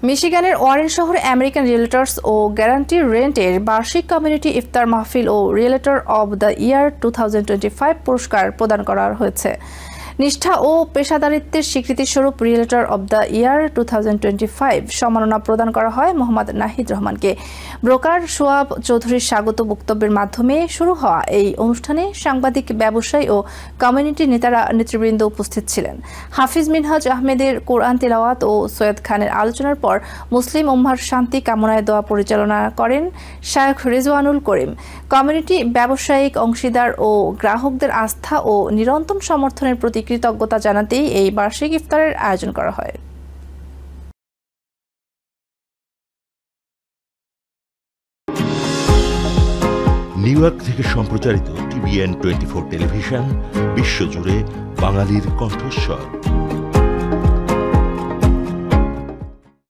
মিশিগানের Warren শহরে American রিয়েলটর্স ও guarantee রেন্টের বার্ষিক community ইফতার মাহফিল ও রিয়েলটর অব দ্য ইয়ার 2025 পুরস্কার প্রদান করা হয়েছে। নিষ্ঠা ও পেশাদারিত্বের স্বীকৃতিস্বরূপ রিয়েলটর অব দ্য ইয়ার 2025 সম্মাননা প্রদান করা হয় মোহাম্মদ নাহিদ রহমানকে। ব্রোকার সোয়াব চৌধুরীর স্বাগত বক্তব্যের মাধ্যমে শুরু হওয়া এই অনুষ্ঠানে সাংবাদিক, ব্যবসায়ী ও কমিউনিটি নেতৃবৃন্দ উপস্থিত ছিলেন। হাফিজ মিনহাজ আহমেদের কোরআন তিলাওয়াত ও সৈয়দ খানের আলোচনার পর মুসলিম উম্মাহর শান্তি কামনায় দোয়া পরিচালনা করেন শায়খ রিজওয়ানুল করিম। কমিউনিটি, ব্যবসায়িক অংশীদার ও গ্রাহকদের আস্থা ও নিরন্তর সমর্থনের প্রতি কৃতজ্ঞতা জানাতেই এই বার্ষিক ইফতারের আয়োজন করা হয়। নিউ ইয়র্ক থেকে সম্প্রচারিত TVN 24 টেলিভিশন বিশ্বজুড়ে বাঙালির কণ্ঠস্বর।